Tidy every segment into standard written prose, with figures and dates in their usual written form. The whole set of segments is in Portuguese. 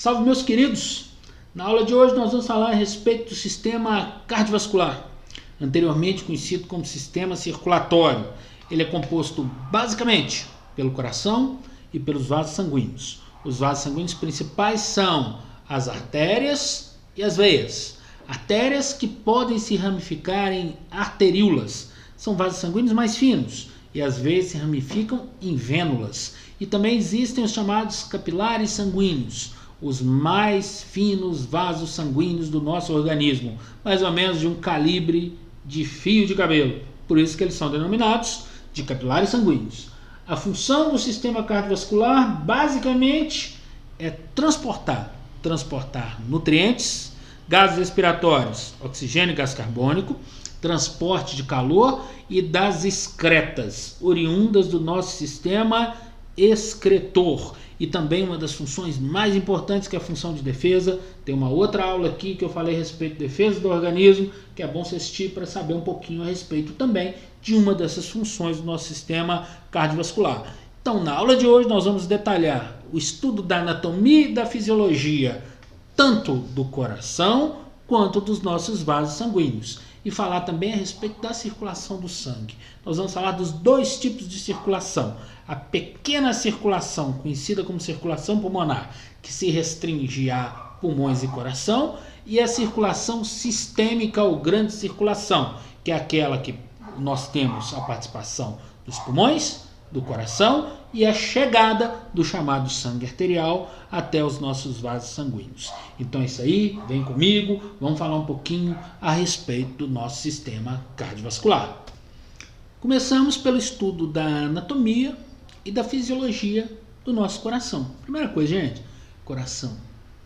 Salve, meus queridos! Na aula de hoje nós vamos falar a respeito do sistema cardiovascular, anteriormente conhecido como sistema circulatório. Ele é composto basicamente pelo coração e pelos vasos sanguíneos. Os vasos sanguíneos principais são as artérias e as veias. Artérias que podem se ramificar em arteríolas, são vasos sanguíneos mais finos, e as veias se ramificam em vênulas. E também existem os chamados capilares sanguíneos, os mais finos vasos sanguíneos do nosso organismo, mais ou menos de um calibre de fio de cabelo. Por isso que eles são denominados de capilares sanguíneos. A função do sistema cardiovascular basicamente é transportar nutrientes, gases respiratórios, oxigênio e gás carbônico, transporte de calor e das excretas, oriundas do nosso sistema excretor. E também uma das funções mais importantes, que é a função de defesa. Tem uma outra aula aqui que eu falei a respeito de defesa do organismo, que é bom você assistir para saber um pouquinho a respeito também de uma dessas funções do nosso sistema cardiovascular. Então, na aula de hoje nós vamos detalhar o estudo da anatomia e da fisiologia, tanto do coração quanto dos nossos vasos sanguíneos. E falar também a respeito da circulação do sangue. Nós vamos falar dos dois tipos de circulação. A pequena circulação, conhecida como circulação pulmonar, que se restringe a pulmões e coração, e a circulação sistêmica ou grande circulação, que é aquela que nós temos a participação dos pulmões, do coração e a chegada do chamado sangue arterial até os nossos vasos sanguíneos. Então é isso aí, vem comigo, vamos falar um pouquinho a respeito do nosso sistema cardiovascular. Começamos pelo estudo da anatomia e da fisiologia do nosso coração. Primeira coisa, gente, coração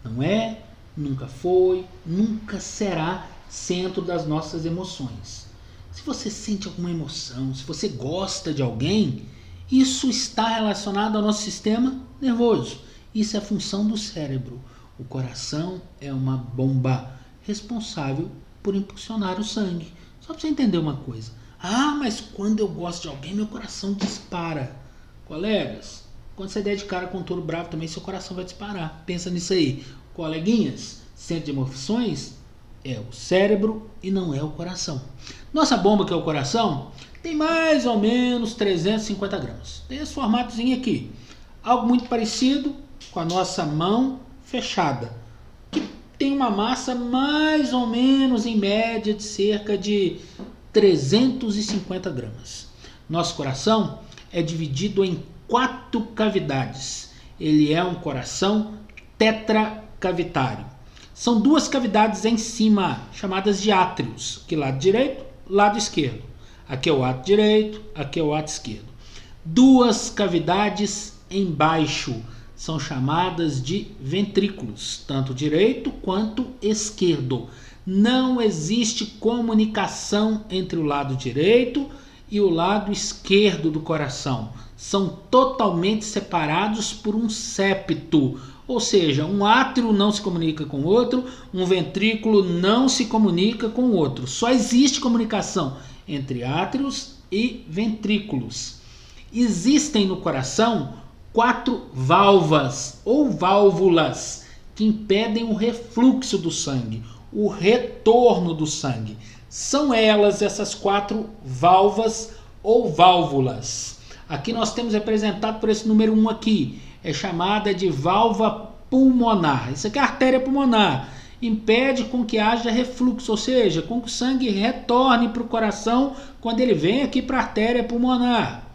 não é, nunca foi, nunca será centro das nossas emoções. Se você sente alguma emoção, se você gosta de alguém, isso está relacionado ao nosso sistema nervoso. Isso é a função do cérebro. O coração é uma bomba responsável por impulsionar o sangue. Só para você entender uma coisa. Ah, mas quando eu gosto de alguém, meu coração dispara. Colegas, quando você der de cara com um touro bravo também, seu coração vai disparar. Pensa nisso aí. Coleguinhas, centro de emoções é o cérebro e não é o coração. Nossa bomba, que é o coração, tem mais ou menos 350 gramas. Tem esse formatozinho aqui. Algo muito parecido com a nossa mão fechada, que tem uma massa mais ou menos em média de cerca de 350 gramas. Nosso coração é dividido em 4 cavidades. Ele é um coração tetracavitário. São 2 cavidades em cima, chamadas de átrios, que lado direito, lado esquerdo. Aqui é o átrio direito, aqui é o átrio esquerdo. 2 cavidades embaixo são chamadas de ventrículos, tanto direito quanto esquerdo. Não existe comunicação entre o lado direito e o lado esquerdo do coração. São totalmente separados por um septo. Ou seja, um átrio não se comunica com o outro, um ventrículo não se comunica com o outro. Só existe comunicação entre átrios e ventrículos. Existem no coração 4 válvulas ou válvulas que impedem o refluxo do sangue, o retorno do sangue. São elas, essas 4 válvulas ou válvulas. Aqui nós temos representado por esse número 1 aqui. É chamada de válvula pulmonar. Isso aqui é a artéria pulmonar. Impede com que haja refluxo, ou seja, com que o sangue retorne para o coração quando ele vem aqui para a artéria pulmonar.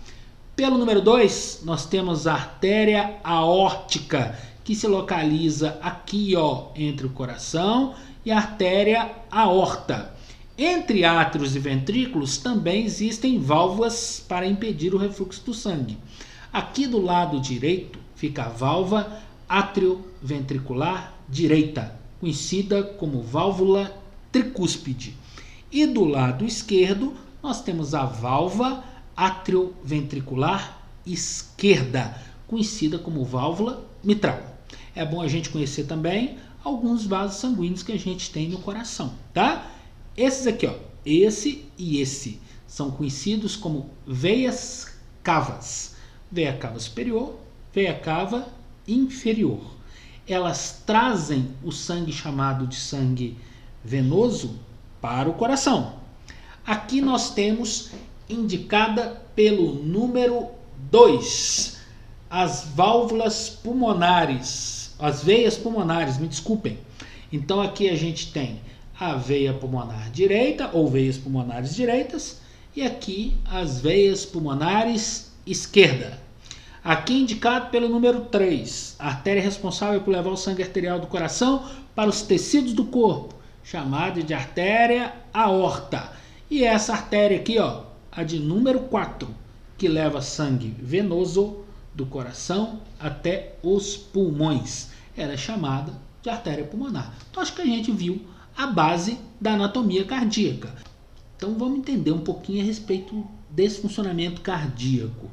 Pelo número 2, nós temos a artéria aórtica, que se localiza aqui, entre o coração e a artéria aorta. Entre átrios e ventrículos também existem válvulas para impedir o refluxo do sangue. Aqui do lado direito fica a válvula atrioventricular direita, conhecida como válvula tricúspide. E do lado esquerdo nós temos a válvula atrioventricular esquerda, conhecida como válvula mitral. É bom a gente conhecer também alguns vasos sanguíneos que a gente tem no coração, tá? Esses aqui, esse e esse, são conhecidos como veias cavas. Veia cava superior, veia cava inferior. elas trazem o sangue chamado de sangue venoso para o coração. Aqui nós temos indicada pelo número 2, as válvulas pulmonares, as veias pulmonares, me desculpem. Então aqui a gente tem a veia pulmonar direita ou veias pulmonares direitas e aqui as veias pulmonares esquerda. Aqui indicado pelo número 3, a artéria responsável por levar o sangue arterial do coração para os tecidos do corpo, chamada de artéria aorta. E essa artéria aqui, ó, a de número 4, que leva sangue venoso do coração até os pulmões. Ela é chamada de artéria pulmonar. Então acho que a gente viu a base da anatomia cardíaca. Então vamos entender um pouquinho a respeito desse funcionamento cardíaco.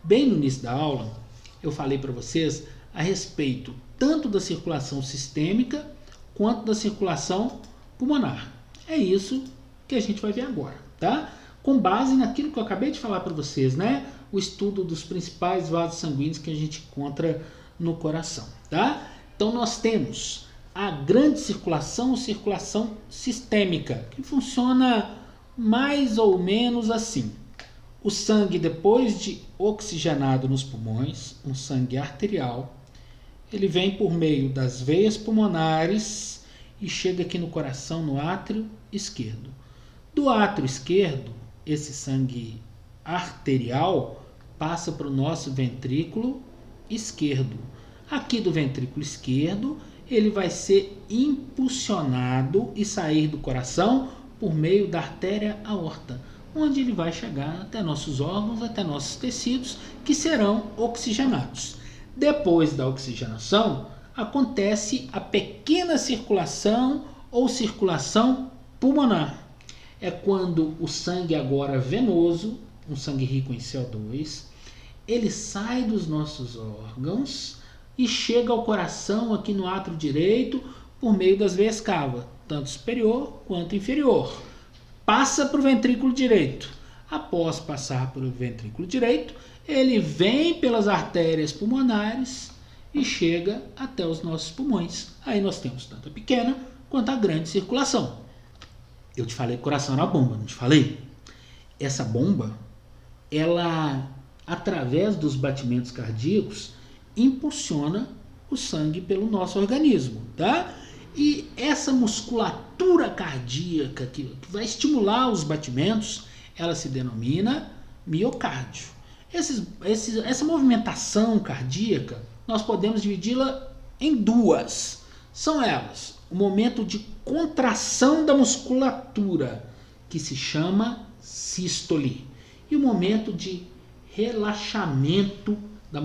Bem no início da aula, eu falei para vocês a respeito tanto da circulação sistêmica quanto da circulação pulmonar. É isso que a gente vai ver agora, tá? Com base naquilo que eu acabei de falar para vocês, né? O estudo dos principais vasos sanguíneos que a gente encontra no coração, tá? Então nós temos a grande circulação ou circulação sistêmica, que funciona mais ou menos assim. O sangue, depois de oxigenado nos pulmões, um sangue arterial, ele vem por meio das veias pulmonares e chega aqui no coração, no átrio esquerdo. Do átrio esquerdo, esse sangue arterial passa para o nosso ventrículo esquerdo. Aqui do ventrículo esquerdo, ele vai ser impulsionado e sair do coração por meio da artéria aorta, onde ele vai chegar até nossos órgãos, até nossos tecidos, que serão oxigenados. Depois da oxigenação, acontece a pequena circulação ou circulação pulmonar. É quando o sangue agora venoso, um sangue rico em CO2, ele sai dos nossos órgãos e chega ao coração aqui no átrio direito por meio das veias cava, tanto superior quanto inferior. Passa para o ventrículo direito. Após passar pelo ventrículo direito, ele vem pelas artérias pulmonares e chega até os nossos pulmões. Aí nós temos tanto a pequena quanto a grande circulação. Eu te falei que o coração era a bomba, não te falei? Essa bomba, ela, através dos batimentos cardíacos, impulsiona o sangue pelo nosso organismo, tá? E essa musculatura cardíaca que vai estimular os batimentos, ela se denomina miocárdio. Essa movimentação cardíaca, nós podemos dividi-la em duas. São elas: o momento de contração da musculatura, que se chama sístole, e o momento de relaxamento da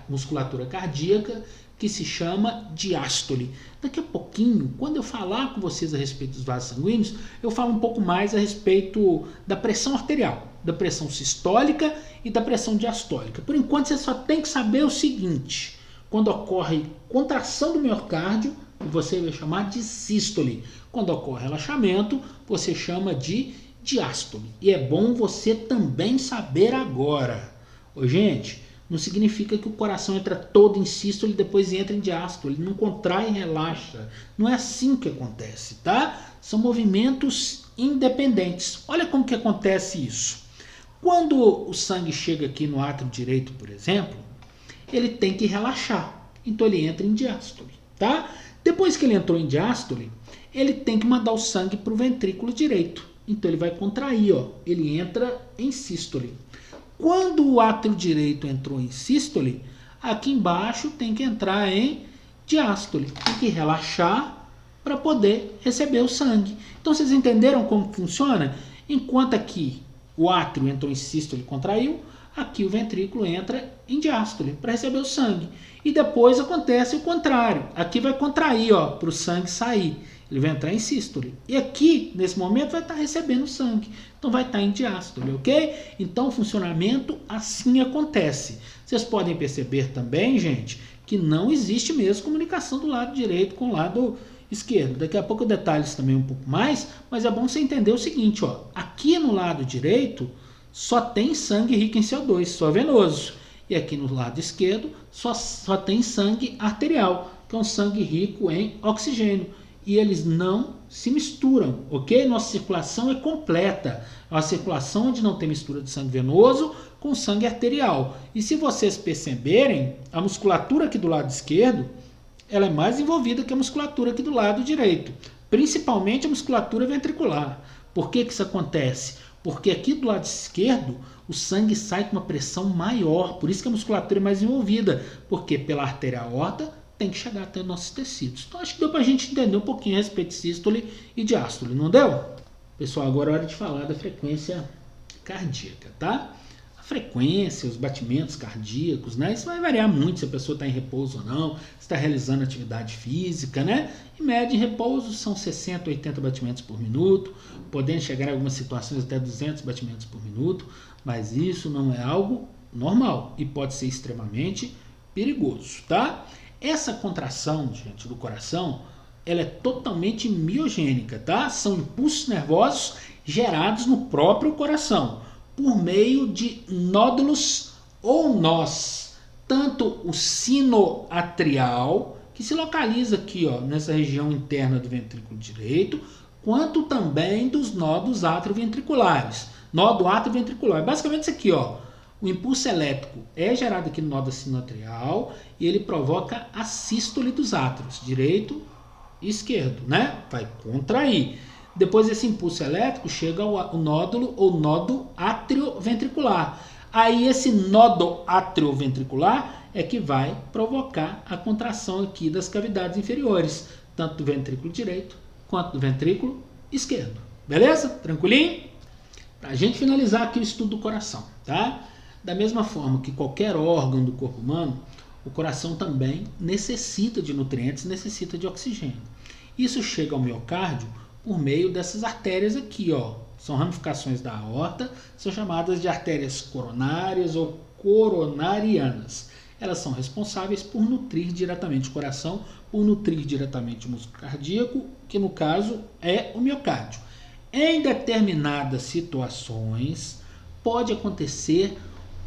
musculatura cardíaca, que se chama diástole. Daqui a pouquinho, quando eu falar com vocês a respeito dos vasos sanguíneos, eu falo um pouco mais a respeito da pressão arterial, da pressão sistólica e da pressão diastólica. Por enquanto, você só tem que saber o seguinte: quando ocorre contração do miocárdio, você vai chamar de sístole. Quando ocorre relaxamento, você chama de diástole. E é bom você também saber agora. Ô, gente, não significa que o coração entra todo em sístole e depois entra em diástole. Ele não contrai e relaxa. Não é assim que acontece, tá? São movimentos independentes. Olha como que acontece isso. Quando o sangue chega aqui no átrio direito, por exemplo, ele tem que relaxar. Então ele entra em diástole, tá? Depois que ele entrou em diástole, ele tem que mandar o sangue para o ventrículo direito. Então ele vai contrair, ó. Ele entra em sístole. Quando o átrio direito entrou em sístole, aqui embaixo tem que entrar em diástole. Tem que relaxar para poder receber o sangue. Então vocês entenderam como funciona? Enquanto aqui o átrio entrou em sístole e contraiu, aqui o ventrículo entra em diástole para receber o sangue. E depois acontece o contrário. Aqui vai contrair, ó, para o sangue sair. Ele vai entrar em sístole. E aqui, nesse momento, vai estar recebendo sangue. Então vai estar em diástole, ok? Então o funcionamento assim acontece. Vocês podem perceber também, gente, que não existe mesmo comunicação do lado direito com o lado esquerdo. Daqui a pouco eu detalho isso também um pouco mais, mas é bom você entender o seguinte, ó. Aqui no lado direito só tem sangue rico em CO2, só venoso. E aqui no lado esquerdo só tem sangue arterial, que é um sangue rico em oxigênio. E eles não se misturam, ok? Nossa circulação é completa. É uma circulação onde não tem mistura de sangue venoso com sangue arterial. E se vocês perceberem, a musculatura aqui do lado esquerdo, ela é mais envolvida que a musculatura aqui do lado direito. Principalmente a musculatura ventricular. Por que isso acontece? Porque aqui do lado esquerdo, o sangue sai com uma pressão maior. Por isso que a musculatura é mais envolvida. Porque pela artéria aorta tem que chegar até os nossos tecidos. Então acho que deu para a gente entender um pouquinho a respeito de sístole e diástole, não deu? Pessoal, agora é hora de falar da frequência cardíaca, tá? A frequência, os batimentos cardíacos, né? Isso vai variar muito se a pessoa está em repouso ou não, se está realizando atividade física, né? Em média, em repouso, são 60, 80 batimentos por minuto, podendo chegar em algumas situações até 200 batimentos por minuto, mas isso não é algo normal e pode ser extremamente perigoso, tá? Essa contração, gente, do coração, ela é totalmente miogênica, tá? São impulsos nervosos gerados no próprio coração, por meio de nódulos ou nós. Tanto o sino atrial, que se localiza aqui, ó, nessa região interna do ventrículo direito, quanto também dos nódulos atrioventriculares. Nódulo atrioventricular, basicamente isso aqui, ó. O impulso elétrico é gerado aqui no nódulo sinoatrial e ele provoca a sístole dos átrios, direito e esquerdo, né? Vai contrair. Depois desse impulso elétrico chega o nódulo ou nódo atrioventricular. Aí esse nódo atrioventricular é que vai provocar a contração aqui das cavidades inferiores, tanto do ventrículo direito quanto do ventrículo esquerdo. Beleza? Tranquilinho? Para a gente finalizar aqui o estudo do coração, tá? Da mesma forma que qualquer órgão do corpo humano, o coração também necessita de nutrientes, necessita de oxigênio. Isso chega ao miocárdio por meio dessas artérias aqui, ó. São ramificações da aorta, são chamadas de artérias coronárias ou coronarianas. Elas são responsáveis por nutrir diretamente o coração, por nutrir diretamente o músculo cardíaco, que no caso é o miocárdio. Em determinadas situações, pode acontecer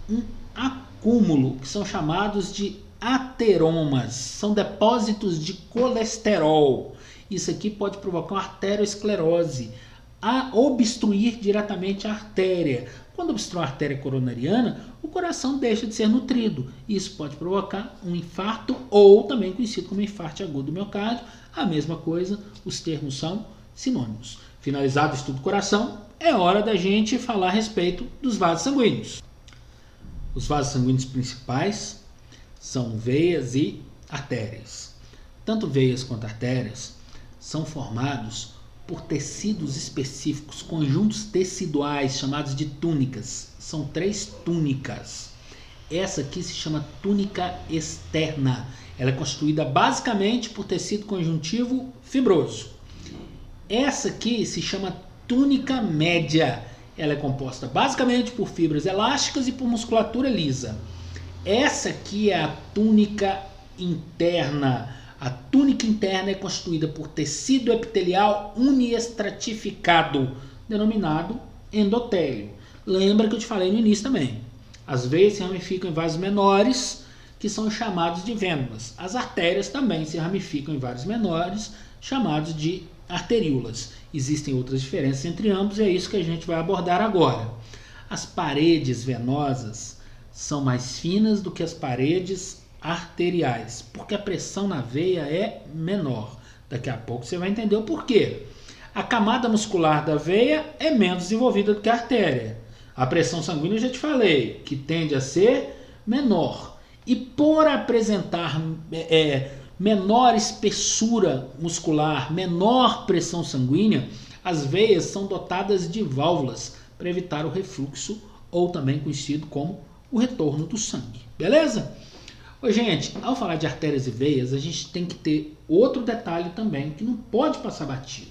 um acúmulo, que são chamados de ateromas, são depósitos de colesterol. Isso aqui pode provocar uma arteriosclerose, a obstruir diretamente a artéria. Quando obstrui a artéria coronariana, o coração deixa de ser nutrido. Isso pode provocar um infarto ou também conhecido como infarto agudo do miocárdio. A mesma coisa, os termos são sinônimos. Finalizado o estudo do coração, é hora da gente falar a respeito dos vasos sanguíneos. Os vasos sanguíneos principais são veias e artérias. Tanto veias quanto artérias são formados por tecidos específicos, conjuntos teciduais chamados de túnicas. São 3 túnicas. Essa aqui se chama túnica externa. Ela é constituída basicamente por tecido conjuntivo fibroso. Essa aqui se chama túnica média. Ela é composta basicamente por fibras elásticas e por musculatura lisa. Essa aqui é a túnica interna. A túnica interna é constituída por tecido epitelial uniestratificado, denominado endotélio. Lembra que eu te falei no início também. As veias se ramificam em vasos menores, que são chamados de vênulas. As artérias também se ramificam em vasos menores, chamados de arteríolas. Existem outras diferenças entre ambos e é isso que a gente vai abordar agora. As paredes venosas são mais finas do que as paredes arteriais, porque a pressão na veia é menor. Daqui a pouco você vai entender o porquê. A camada muscular da veia é menos desenvolvida do que a artéria. A pressão sanguínea eu já te falei, que tende a ser menor. E por apresentar menor espessura muscular, menor pressão sanguínea, as veias são dotadas de válvulas para evitar o refluxo, ou também conhecido como o retorno do sangue. Beleza? Oi, gente, ao falar de artérias e veias, a gente tem que ter outro detalhe também, que não pode passar batido.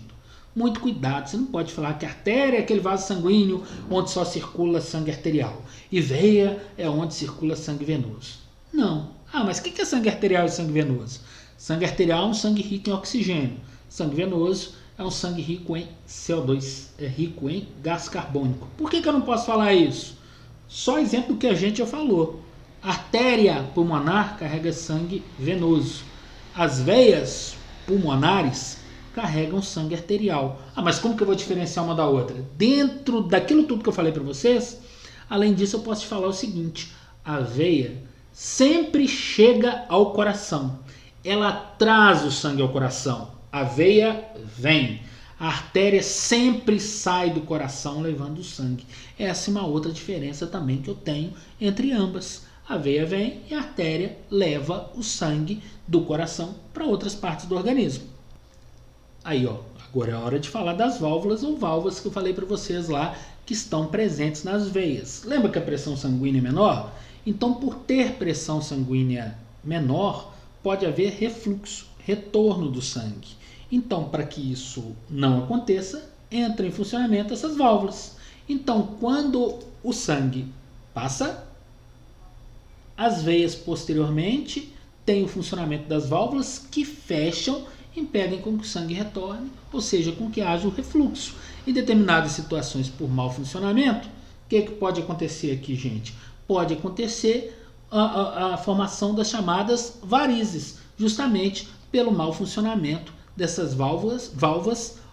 Muito cuidado, você não pode falar que artéria é aquele vaso sanguíneo onde só circula sangue arterial, e veia é onde circula sangue venoso. Não. Ah, mas o que é sangue arterial e sangue venoso? Sangue arterial é um sangue rico em oxigênio. Sangue venoso é um sangue rico em CO2, é rico em gás carbônico. Por que eu não posso falar isso? Só exemplo do que a gente já falou. Artéria pulmonar carrega sangue venoso. As veias pulmonares carregam sangue arterial. Ah, mas como que eu vou diferenciar uma da outra? Dentro daquilo tudo que eu falei para vocês, além disso eu posso te falar o seguinte: a veia sempre chega ao coração. Ela traz o sangue ao coração. A veia vem. A artéria sempre sai do coração levando o sangue. Essa é uma outra diferença também que eu tenho entre ambas. A veia vem e a artéria leva o sangue do coração para outras partes do organismo. Aí, ó, agora é a hora de falar das válvulas ou válvulas que eu falei para vocês lá que estão presentes nas veias. Lembra que a pressão sanguínea é menor? Então, por ter pressão sanguínea menor, pode haver refluxo, retorno do sangue. Então, para que isso não aconteça, entra em funcionamento essas válvulas. Então, quando o sangue passa, as veias posteriormente têm o funcionamento das válvulas que fecham, impedem com que o sangue retorne, ou seja, com que haja o refluxo. Em determinadas situações por mau funcionamento, o que pode acontecer aqui, gente? Pode acontecer a formação das chamadas varizes, justamente pelo mau funcionamento dessas válvulas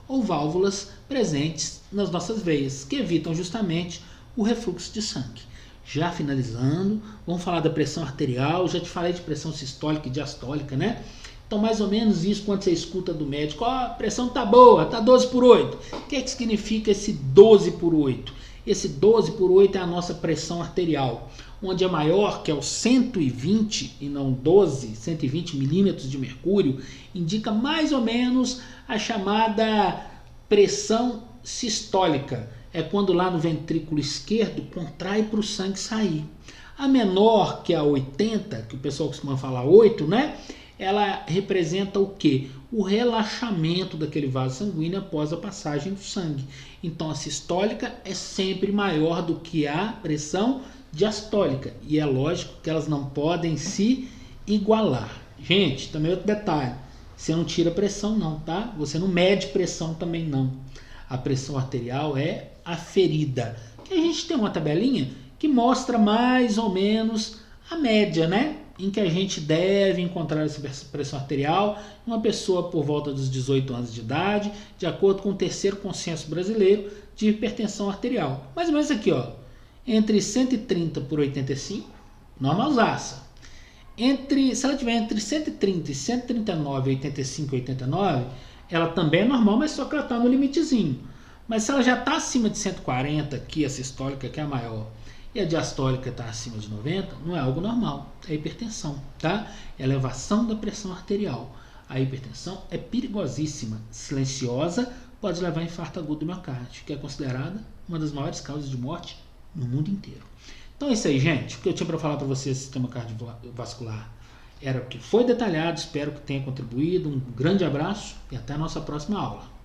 ou válvulas presentes nas nossas veias, que evitam justamente o refluxo de sangue. Já finalizando, vamos falar da pressão arterial. Já te falei de pressão sistólica e diastólica, né? Então, mais ou menos isso quando você escuta do médico: ó, a pressão tá boa, tá 12/8. O que é que significa esse 12/8? Esse 12/8 é a nossa pressão arterial, onde é maior, que é o 120 e não 12, 120 milímetros de mercúrio, indica mais ou menos a chamada pressão sistólica. É quando lá no ventrículo esquerdo contrai para o sangue sair. A menor, que é a 80, que o pessoal costuma falar 8, né? Ela representa o quê? O relaxamento daquele vaso sanguíneo após a passagem do sangue. Então a sistólica é sempre maior do que a pressão diastólica. E é lógico que elas não podem se igualar. Gente, também outro detalhe: você não tira pressão não, tá? Você não mede pressão também não. A pressão arterial é aferida. Que a gente tem uma tabelinha que mostra mais ou menos a média, né? Em que a gente deve encontrar essa pressão arterial em uma pessoa por volta dos 18 anos de idade, de acordo com o terceiro consenso brasileiro de hipertensão arterial. Mais ou menos aqui, ó, entre 130/85, normalzaça. Se ela tiver entre 130 e 139, 85 e 89, ela também é normal, mas só que ela está no limitezinho. Mas se ela já está acima de 140, que a sistólica, que é a maior, e a diastólica está acima de 90, não é algo normal, é hipertensão, tá? É elevação da pressão arterial. A hipertensão é perigosíssima, silenciosa, pode levar a infarto agudo do miocárdio, que é considerada uma das maiores causas de morte no mundo inteiro. Então é isso aí, gente. O que eu tinha para falar para vocês do sistema cardiovascular era o que foi detalhado. Espero que tenha contribuído. Um grande abraço e até a nossa próxima aula.